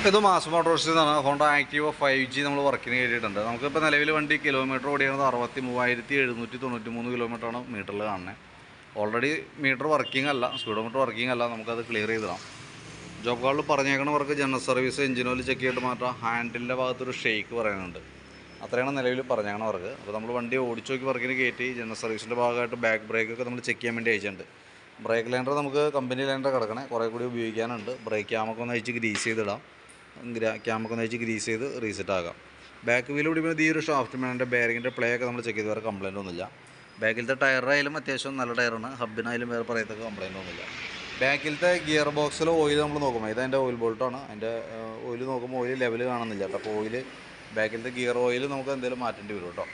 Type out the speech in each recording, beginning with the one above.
ഇത് മാസ് മോട്ടോഴ്സിൽ നിന്നാണ് Honda Activa 5G നമ്മൾ വർക്കിന് കയറിയിട്ടുണ്ട്. നമുക്കിപ്പോൾ നിലവിൽ വണ്ടി കിലോമീറ്റർ ഓടിക്കുന്നത് 63,793 കിലോമീറ്ററാണ് മീറ്ററിൽ കാണുന്നത്. ഓൾറെഡി മീറ്റർ വർക്കിംഗ് അല്ല, സ്പീഡോമീറ്റർ വർക്കിംഗ് അല്ല, നമുക്കത് ക്ലിയർ ചെയ്തിടാം. ജോബ് കാർഡിൽ പറഞ്ഞേക്കണ work general service, engine oil check ചെയ്തിട്ട് മാറ്റാം. ഹാൻഡിലിൻ്റെ ഭാഗത്തൊരു ഷെയ്ക്ക് പറയുന്നുണ്ട്, അത്രയാണ് നിലവിൽ പറഞ്ഞേക്കണ വർക്ക്. അപ്പോൾ നമ്മൾ വണ്ടി ഓടിച്ചു നോക്കി വർക്കിന് കയറ്റി ജനറൽ സർവീസിൻ്റെ ഭാഗമായിട്ട് ബാക്ക് ബ്രേക്കൊക്കെ നമ്മൾ ചെക്ക് ചെയ്യാൻ വേണ്ടി അയച്ചിട്ടുണ്ട്. ബ്രേക്ക് ലൈൻഡർ നമുക്ക് കമ്പനി ലൈൻഡർ കിടക്കണേ, കുറേ കൂടി ഉപയോഗിക്കാനുണ്ട്. ബ്രേക്ക് ക്യാമൊക്കെ ഒന്ന് അയച്ച് ഗ്രീസ് ചെയ്തിടാം, ക്യാമൊക്കെ ഒന്ന് അയച്ച് ഗ്രീസ് ചെയ്ത് റീസെറ്റ് ആകാം. ബാക്ക് വീൽ പിടിക്കുമ്പോൾ ഈ ഒരു ഷാഫ്റ്റ് മേൻ്റെ ബെയറിങ്ങിൻ്റെ പ്ലേ ഒക്കെ നമ്മൾ ചെക്ക് ചെയ്ത് വേറെ കംപ്ലയിൻ്റ് ഒന്നുമില്ല. ബാക്കിലത്തെ ടയറായാലും അത്യാവശ്യം നല്ല ടയറാണ്, ഹബിനായാലും വേറെ പറയത്തൊക്കെ കംപ്ലയിൻ്റ് ഒന്നുമില്ല. ബാക്കിലത്തെ ഗിയർ ബോക്സിൽ ഓയിൽ നമ്മൾ നോക്കുമ്പോൾ ഇതതിൻ്റെ ഓയിൽ ബോൾട്ടാണ്. അതിൻ്റെ ഓയിൽ നോക്കുമ്പോൾ ഓയിൽ ലെവൽ കാണുന്നില്ല കേട്ടോ. അപ്പോൾ ഓയിൽ ബാക്കിലത്തെ ഗിയർ ഓയിൽ നമുക്ക് എന്തെങ്കിലും മാറ്റേണ്ടി വരും കേട്ടോ.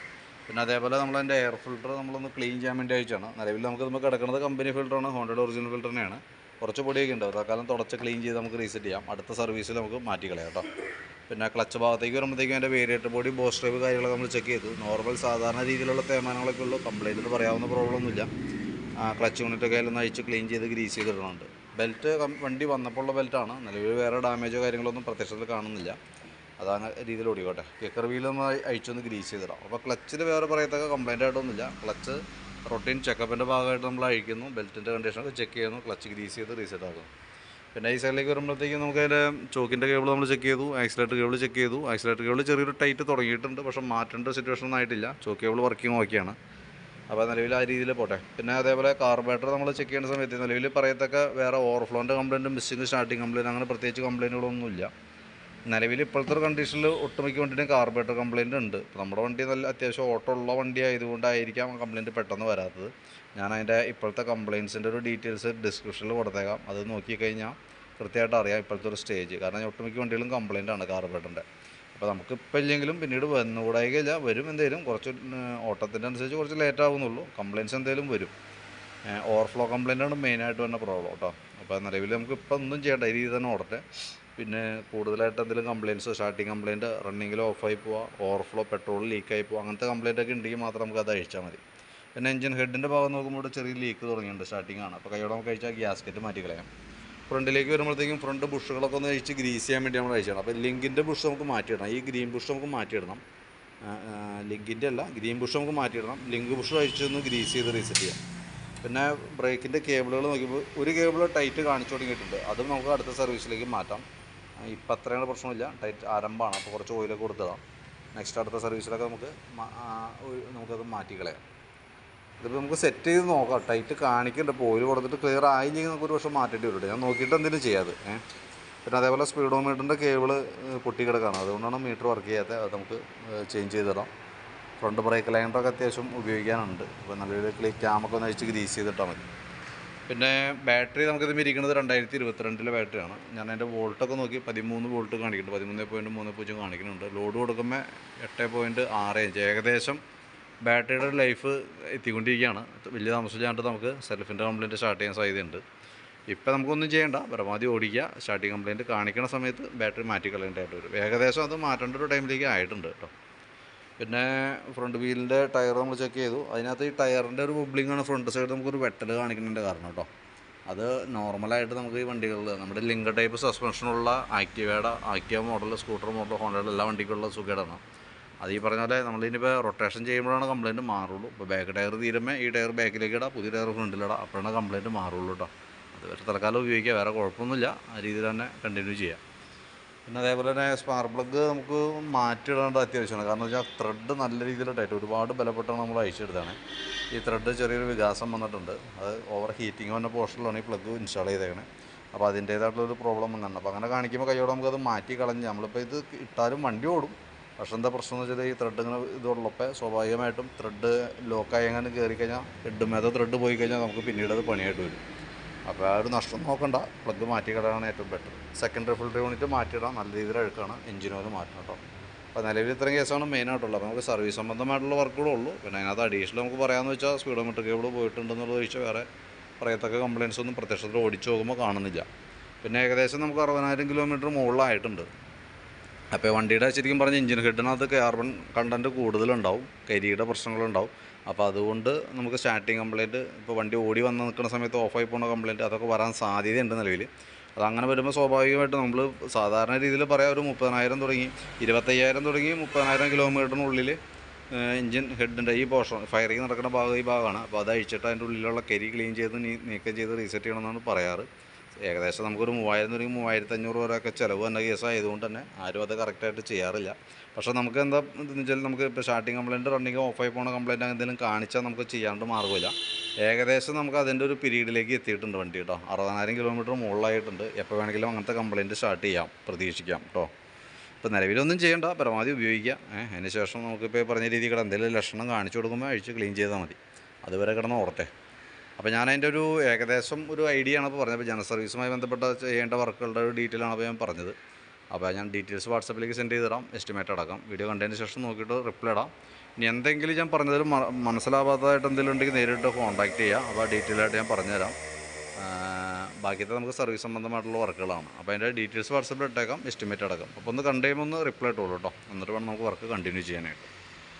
പിന്നെ അതേപോലെ നമ്മളതിൻ്റെ എയർ ഫിൽറ്റർ നമ്മളൊന്ന് ക്ലീൻ ചെയ്യാൻ വേണ്ടി അയച്ചാണ്. നിലവിൽ നമുക്ക് കിടക്കുന്നത് കമ്പനി ഫിൽറ്ററാണ്, ഹോണ്ടയുടെ ഒറിജിനൽ ഫിൽറ്റർ തന്നെയാണ്. കുറച്ച് പൊടിയൊക്കെ ഉണ്ട്, തൽക്കാലം തുടച്ച് ക്ലീൻ ചെയ്ത് നമുക്ക് റീസെറ്റ് ചെയ്യാം. അടുത്ത സർവീസിൽ നമുക്ക് മാറ്റി കളയാം കേട്ടോ. പിന്നെ ക്ലച്ച് ഭാഗത്തേക്ക് വരുമ്പോഴത്തേക്കും അതിൻ്റെ വേരിയേറ്റർ ബോഡി, ബോസ് ഡ്രൈവ് കാര്യങ്ങളൊക്കെ നമ്മൾ ചെക്ക് ചെയ്തു. നോർമൽ സാധാരണ രീതിയിലുള്ള തേമാനങ്ങളൊക്കെ ഉള്ളൂ, കംപ്ലയിൻറ്റ് പറയാവുന്ന പ്രോബ്ലം ഒന്നുമില്ല. ക്ലച്ച് യൂണിറ്റൊക്കെ അതിലൊന്ന് അഴിച്ച് ക്ലീൻ ചെയ്ത് ഗ്രീസ് ചെയ്തിടുന്നുണ്ട്. ബെൽറ്റ് വണ്ടി വന്നപ്പോൾ ഉള്ള ബെൽറ്റാണ്, നിലവിൽ വേറെ ഡാമേജോ കാര്യങ്ങളൊന്നും പ്രത്യക്ഷത്തിൽ കാണുന്നില്ല. അതാണ് രീതിയിൽ ഓടിക്കോട്ടെ. കിക്കർ വീലൊന്ന് അഴിച്ചൊന്ന് ഗ്രീസ് ചെയ്തിടാം. അപ്പോൾ ക്ലച്ചിൽ വേറെ പറയത്തൊക്കെ കംപ്ലയിൻ്റ് ആയിട്ടൊന്നുമില്ല. ക്ലച്ച് റൊട്ടീൻ ചെക്കപ്പിൻ്റെ ഭാഗമായിട്ട് നമ്മൾ അഴിക്കുന്നു, ബെൽറ്റിൻ്റെ കണ്ടീഷനൊക്കെ ചെക്ക് ചെയ്യുന്നു, ക്ലച്ച് ഗ്രീസ് ചെയ്ത് റീസെറ്റ് ആക്കുന്നു. പിന്നെ ഈ സൈഡിലേക്ക് വരുമ്പോഴത്തേക്കും നമുക്ക് അതിൻ്റെ ചോക്കിൻ്റെ കേബിൾ നമ്മൾ ചെക്ക് ചെയ്തു, ആക്സിലേറ്റർ കേബിൾ ചെക്ക് ചെയ്തു. ആക്സിലേറ്റർ കേബിൾ ചെറിയൊരു ടൈറ്റ് തുടങ്ങിയിട്ടുണ്ട്, പക്ഷേ മാറ്റേണ്ട സിറ്റുവേഷൻ ഒന്നും ആയിട്ടില്ല. ചോക്ക് കേബിൾ വർക്കിംഗ് ഓക്കെയാണ്. അപ്പോൾ നിലവിൽ ആ രീതിയിൽ പോട്ടെ. പിന്നെ അതേപോലെ കാർബറേറ്റർ നമ്മൾ ചെക്ക് ചെയ്യുന്ന സമയത്ത് നിലവിൽ പറയത്തൊക്കെ വേറെ ഓവർഫ്ലോൻ്റെ കംപ്ലയിൻറ്റും മിസ്സിങ് സ്റ്റാർട്ടിങ് കംപ്ലയിൻറ്റ് അങ്ങനെ പ്രത്യേകിച്ച് കംപ്ലയിൻറ്റുകളൊന്നുമില്ല. നിലവിൽ ഇപ്പോഴത്തെ ഒരു കണ്ടീഷനിൽ ഒട്ടുമിക്ക വണ്ടിയും കാർബറേറ്റർ കംപ്ലയിൻ്റ് ഉണ്ട്. നമ്മുടെ വണ്ടി നല്ല അത്യാവശ്യം ഓട്ടോ ഉള്ള വണ്ടി ആയതുകൊണ്ടായിരിക്കാം കംപ്ലയിൻറ്റ് പെട്ടെന്ന് വരാത്തത്. ഞാൻ അതിൻ്റെ ഇപ്പോഴത്തെ കംപ്ലയിൻസിൻ്റെ ഒരു ഡീറ്റെയിൽസ് ഡിസ്ക്രിപ്ഷനിൽ കൊടുത്തേക്കാം, അത് നോക്കിക്കഴിഞ്ഞാൽ കൃത്യമായിട്ട് അറിയാം ഇപ്പോഴത്തെ ഒരു സ്റ്റേജ്. കാരണം ഒട്ടുമിക്ക വണ്ടികളും കംപ്ലയിൻ്റ് ആണ് കാർബറേറ്ററിൻ്റെ. അപ്പോൾ നമുക്കിപ്പോൾ ഇല്ലെങ്കിലും പിന്നീട് വന്നുകൂടായികയില്ല, വരും. എന്തെങ്കിലും കുറച്ച് ഓട്ടത്തിൻ്റെ അനുസരിച്ച് കുറച്ച് ലേറ്റ് ആകുന്നുള്ളൂ, കംപ്ലയിൻസ് എന്തെങ്കിലും വരും. ഓവർഫ്ലോ കംപ്ലയിൻ്റാണ് മെയിനായിട്ട് വരുന്ന പ്രോബ്ലം കേട്ടോ. അപ്പോൾ നിലവിൽ നമുക്ക് ഇപ്പോൾ ഒന്നും ചെയ്യേണ്ട, ഈ രീതി തന്നെ ഓടട്ടെ. പിന്നെ കൂടുതലായിട്ട് എന്തെങ്കിലും കംപ്ലയിൻസ്, സ്റ്റാർട്ടിങ് കംപ്ലയിൻറ്റ്, റണ്ണിങ്ങിൽ ഓഫായി പോവുക, ഓവർഫ്ലോ പെട്രോൾ ലീക്കായി പോവുക, അങ്ങനത്തെ കംപ്ലയിൻ്റ് ഒക്കെ ഉണ്ടെങ്കിൽ മാത്രം നമുക്ക് അത് അഴിച്ചാൽ മതി. പിന്നെ എഞ്ചിൻ ഹെഡിൻ്റെ ഭാഗം നോക്കുമ്പോൾ ചെറിയ ലീക്ക് തുടങ്ങിയിട്ടുണ്ട്, സ്റ്റാർട്ടിംഗ് ആണ്. അപ്പോൾ കൈയോടെ നമുക്ക് അഴിച്ചാൽ ഗ്യാസ്കറ്റ് മാറ്റി കളയാം. ഫ്രണ്ടിലേക്ക് വരുമ്പോഴത്തേക്കും ഫ്രണ്ട് ബുഷുകളൊക്കെ ഒന്ന് അഴിച്ച് ഗ്രീസ് ചെയ്യാൻ വേണ്ടി നമ്മൾ അഴിച്ചാണ്. അപ്പോൾ ലിങ്കിൻ്റെ ബുഷ് നമുക്ക് മാറ്റിയിടണം, ഈ ഗ്രീൻ ബുഷ് നമുക്ക് മാറ്റിയിടണം. ലിങ്കിൻ്റെ അല്ല, ഗ്രീൻ ബുഷ് നമുക്ക് മാറ്റിയിടണം. ലിങ്ക് ബുഷ് അഴിച്ചൊന്ന് ഗ്രീസ് ചെയ്ത് റീസെറ്റ് ചെയ്യാം. പിന്നെ ബ്രേക്കിൻ്റെ കേബിളുകൾ നോക്കിയപ്പോൾ ഒരു കേബിൾ ടൈറ്റ് കാണിച്ചു തുടങ്ങിയിട്ടുണ്ട്, അതും നമുക്ക് അടുത്ത സർവീസിലേക്ക് മാറ്റാം. ഇപ്പം അത്രയാണ് പ്രശ്നമില്ല, ടൈറ്റ് ആരംഭമാണ്. അപ്പോൾ കുറച്ച് ഓയിലൊക്കെ കൊടുത്തതാണ്. നെക്സ്റ്റ് അടുത്ത സർവീസിലൊക്കെ നമുക്കത് മാറ്റിക്കളയാം. ഇതിപ്പോൾ നമുക്ക് സെറ്റ് ചെയ്ത് നോക്കാം, ടൈറ്റ് കാണിക്കുന്നുണ്ട്. ഇപ്പോൾ ഓയിൽ കൊടുത്തിട്ട് ക്ലിയർ ആയില്ലെങ്കിൽ നമുക്ക് ഒരു വർഷം മാറ്റേണ്ടി വരും. ഞാൻ നോക്കിയിട്ട് എന്തെങ്കിലും ചെയ്യാതെ. പിന്നെ അതേപോലെ സ്പീഡോമീറ്ററിൻ്റെ കേബിൾ പൊട്ടിക്കിടക്കാണ്, അതുകൊണ്ടാണ് മീറ്റർ വർക്ക് ചെയ്യാത്തത്. അത് നമുക്ക് ചേഞ്ച് ചെയ്തിടാം. ഫ്രണ്ട് ബ്രേക്ക് ലൈനറൊക്കെ അത്യാവശ്യം ഉപയോഗിക്കാനുണ്ട്. അപ്പോൾ നല്ലൊരു ക്യാമൊക്കെ ഒന്ന് അഴിച്ച് ഗ്രീസ് ചെയ്തിട്ടാൽ മതി. പിന്നെ ബാറ്ററി നമുക്കിത് ഇരിക്കുന്നത് 2022 ബാറ്ററിയാണ്. ഞാൻ അതിൻ്റെ വോൾട്ടൊക്കെ നോക്കി 13 വോൾട്ട് കാണിക്കുന്നുണ്ട്, 13.30 കാണിക്കുന്നുണ്ട്. ലോഡ് കൊടുക്കുമ്പോൾ 8.65. ഏകദേശം ബാറ്ററിയുടെ ലൈഫ് എത്തിക്കൊണ്ടിരിക്കുകയാണ്. വലിയ താമസിച്ചാണ്ട് നമുക്ക് സെൽഫിൻ്റെ കംപ്ലയിൻറ്റ് സ്റ്റാർട്ട് ചെയ്യാൻ സാധ്യതയുണ്ട്. ഇപ്പോൾ നമുക്കൊന്നും ചെയ്യേണ്ട, പരമാവധി ഓടിക്കുക. സ്റ്റാർട്ടിങ് കംപ്ലയിൻറ്റ് കാണിക്കുന്ന സമയത്ത് ബാറ്ററി മാറ്റി കളയേണ്ടതായിട്ട് വരും. ഏകദേശം അത് മാറ്റേണ്ട ഒരു ടൈമിലേക്ക് ആയിട്ടുണ്ട് കേട്ടോ. പിന്നെ ഫ്രണ്ട് വീലിൻ്റെ ടയർ നമ്മൾ ചെക്ക് ചെയ്തു. അതിനകത്ത് ഈ ടയറിൻ്റെ ഒരു ബബ്ലിങ്ങാണ് ഫ്രണ്ട് സൈഡ് നമുക്കൊരു വെട്ടൽ കാണിക്കുന്നതിൻ്റെ കാരണം കേട്ടോ. അത് നോർമലായിട്ട് നമുക്ക് ഈ വണ്ടികളിൽ നമ്മുടെ ലിങ്കർ ടൈപ്പ് സസ്പെൻഷനുള്ള ആക്റ്റീവ മോഡൽ, സ്കൂട്ടർ മോഡൽ, ഹോണ്ടയുടെ എല്ലാ വണ്ടികളുള്ള സുഖേടാണ്. അത് ഈ പറഞ്ഞ പോലെ നമ്മളിനിപ്പോൾ റൊട്ടേഷൻ ചെയ്യുമ്പോഴാണ് കംപ്ലയിൻറ്റ് മാറുള്ളൂ. ഇപ്പോൾ ബാക്ക് ടയർ തീരുമ്പോൾ ഈ ടയർ ബാക്കിലേക്ക് ഇടാം, പുതിയ ടയർ ഫ്രണ്ടിലിടാം, അപ്പോഴാണ് കംപ്ലയിൻറ്റ് മാറുള്ളൂ കേട്ടോ. അത് വരെ തൽക്കാലം ഉപയോഗിക്കുക, വേറെ കുഴപ്പമൊന്നുമില്ല. ആ രീതിയിൽ തന്നെ കണ്ടിന്യൂ ചെയ്യാം. പിന്നെ അതേപോലെ തന്നെ സ്പാർക്ക് പ്ലഗ് നമുക്ക് മാറ്റിയിടേണ്ടത് അത്യാവശ്യമാണ്. കാരണം വെച്ചാൽ ത്രെഡ് നല്ല രീതിയിലായിട്ട് ഒരുപാട് ബലപ്പെട്ടാണ് നമ്മൾ അഴിച്ചെടുത്താണ്. ഈ ത്രെഡ് ചെറിയൊരു വികാസം വന്നിട്ടുണ്ട്, അത് ഓവർ ഹീറ്റിംഗ് വന്ന പോർഷനിലാണ് ഈ പ്ലഗ് ഇൻസ്റ്റാൾ ചെയ്തേക്കണത്. അപ്പോൾ അതിൻ്റേതായിട്ടുള്ളൊരു പ്രോബ്ലം വന്നിട്ടുണ്ട്. അപ്പോൾ അങ്ങനെ കാണിക്കുമ്പോൾ കൈയോടെ നമുക്കത് മാറ്റി കളഞ്ഞ് നമ്മളിപ്പോൾ ഇത് ഇട്ടാലും വണ്ടി ഓടും. പക്ഷേ എന്താ പ്രശ്നം എന്ന് വെച്ചാൽ ഈ ത്രെഡ് ഇങ്ങനെ ഇതുള്ളപ്പോൾ സ്വാഭാവികമായിട്ടും ത്രെഡ് ലോക്കായി എങ്ങനെ കയറിക്കഴിഞ്ഞാൽ ഹെഡുമേത ത്രെഡ് പോയി കഴിഞ്ഞാൽ നമുക്ക് പിന്നീട് അത് പണിയായിട്ട് വരും. അപ്പോൾ ആ ഒരു നഷ്ടം നോക്കണ്ട, പ്ലഗ് മാറ്റി കളയാണ് ഏറ്റവും ബെറ്റർ. സെക്കൻഡറി ഫിൽറ്റർ യൂണിറ്റ് മാറ്റിയിടാം, നല്ല രീതിയിൽ അഴുക്കാണ്. എഞ്ചിൻ ഓയിൽ മാറ്റണം കേട്ടോ. അപ്പോൾ നിലവിൽ ഇത്രയും കേസാണ് മെയിനായിട്ടുള്ളത്. അപ്പോൾ നമുക്ക് സർവീസ് സംബന്ധമായിട്ടുള്ള വർക്കുകളേ ഉള്ളൂ. പിന്നെ അതിനകത്ത് അഡീഷണൽ നമുക്ക് പറയാമെന്ന് വെച്ചാൽ സ്പീഡോമീറ്റർ കേബിൾ പോയിട്ടുണ്ടെന്നുള്ളത് ഒഴിച്ച് വേറെ പറയത്തക്ക കംപ്ലയിൻസ് ഒന്നും പ്രത്യക്ഷത്തിൽ ഓടിച്ചു പോകുമ്പോൾ കാണുന്നില്ല. പിന്നെ ഏകദേശം നമുക്ക് 60,000 കിലോമീറ്റർ മുകളിലായിട്ടുണ്ട്. അപ്പോൾ വണ്ടിയുടെ ശരിക്കും പറഞ്ഞാൽ എഞ്ചിൻ ഹെഡിനകത്ത് കാർബൺ കണ്ടൻറ്റ് കൂടുതലുണ്ടാവും, കരിയുടെ പ്രശ്നങ്ങളുണ്ടാവും. അപ്പോൾ അതുകൊണ്ട് നമുക്ക് സ്റ്റാർട്ടിങ് കംപ്ലയിൻറ്റ്, ഇപ്പോൾ വണ്ടി ഓടി വന്ന് നിൽക്കുന്ന സമയത്ത് ഓഫായി പോകുന്ന കംപ്ലയിൻറ്റ്, അതൊക്കെ വരാൻ സാധ്യതയുണ്ട് നിലവിൽ. അതങ്ങനെ വരുമ്പോൾ സ്വാഭാവികമായിട്ട് നമ്മൾ സാധാരണ രീതിയിൽ പറയാം ഒരു 30,000 തുടങ്ങി 25,000 തുടങ്ങി 30,000 കിലോമീറ്ററിനുള്ളിൽ എൻജിൻ ഹെഡിൻ്റെ ഈ പോർഷൻ ഫയറിങ് നടക്കുന്ന ഭാഗം ഈ ഭാഗമാണ്. അപ്പോൾ അത് അഴിച്ചിട്ട് അതിൻ്റെ ഉള്ളിലുള്ള കരി ക്ലീൻ ചെയ്ത് നീക്കം ചെയ്ത് റീസെറ്റ് ചെയ്യണമെന്നാണ് പറയാറ്. ഏകദേശം നമുക്കൊരു 3,000 തുടങ്ങി 3,500 വരെയൊക്കെ ചിലവ് തന്നെ കേസായതുകൊണ്ട് തന്നെ ആരും അത് കറക്റ്റായിട്ട് ചെയ്യാറില്ല. പക്ഷേ നമുക്ക് എന്താ എന്ന് വെച്ചാൽ നമുക്ക് ഇപ്പോൾ സ്റ്റാർട്ടിങ് കംപ്ലയിൻറ്റ് റണ്ണിങ് ഓഫായി പോകുന്ന കംപ്ലയിൻറ്റ് എന്തെങ്കിലും കാണിച്ചാൽ നമുക്ക് ചെയ്യാണ്ട് മാർഗ്ഗമില്ല. ഏകദേശം നമുക്ക് അതിൻ്റെ ഒരു പീരീഡിലേക്ക് എത്തിയിട്ടുണ്ട് വണ്ടി കേട്ടോ. 60,000 കിലോമീറ്റർ മുകളിലായിട്ടുണ്ട്. എപ്പോൾ വേണമെങ്കിലും അങ്ങനത്തെ കംപ്ലയിൻറ്റ് സ്റ്റാർട്ട് ചെയ്യാം, പ്രതീക്ഷിക്കാം കേട്ടോ. ഇപ്പോൾ നിലവിലൊന്നും ചെയ്യേണ്ട, പരമാവധി ഉപയോഗിക്കുക. അതിന് ശേഷം നമുക്കിപ്പോൾ പറഞ്ഞ രീതിയിൽ കൂടെ എന്തെങ്കിലും ലക്ഷണം കാണിച്ചു കൊടുക്കുമ്പോൾ അഴിച്ച് ക്ലീൻ ചെയ്താൽ മതി. അതുവരെ കിടന്ന് ഓർത്തെ. അപ്പോൾ ഞാനതിൻ്റെ ഒരു ഏകദേശം ഒരു ഐഡിയ ആണ് ഇപ്പോൾ പറഞ്ഞത്. ഇപ്പോൾ ജന സർവീസുമായി ബന്ധപ്പെട്ട ചെയ്യേണ്ട വർക്കുകളുടെ ഒരു ഡീറ്റെയിൽ ആണ് ഇപ്പോൾ ഞാൻ പറഞ്ഞത്. അപ്പോൾ ഞാൻ ഡീറ്റെയിൽസ് വാട്സപ്പിലേക്ക് സെൻഡ് ചെയ്ത് തരാം, എസ്റ്റിമേറ്റ് അടക്കാം. വീഡിയോ കണ്ടതിന് ശേഷം നോക്കിയിട്ട് റിപ്ലൈ ഇടാം. ഇനി എന്തെങ്കിലും ഞാൻ പറഞ്ഞതിൽ മനസ്സിലാവാത്തതായിട്ട് എന്തെങ്കിലും ഉണ്ടെങ്കിൽ നേരിട്ട് കോൺടാക്റ്റ് ചെയ്യുക. അപ്പോൾ ഡീറ്റെയിൽ ആയിട്ട് ഞാൻ പറഞ്ഞുതരാം. ബാക്കിയത്തെ നമുക്ക് സർവീസ് സംബന്ധമായിട്ടുള്ള വർക്കുകളാണ്. അപ്പോൾ അതിൻ്റെ ഡീറ്റെയിൽസ് വാട്സപ്പിൽ ഇട്ടേക്കാം, എസ്റ്റിമേറ്റ് അടക്കാം. അപ്പോൾ ഒന്ന് കണ്ടു കഴിയുമ്പോൾ ഒന്ന് റിപ്ലൈ ഇട്ടോളൂ കേട്ടോ. എന്നിട്ട് വേണം നമുക്ക് വർക്ക് കണ്ടിന്യൂ ചെയ്യാനായിട്ട്.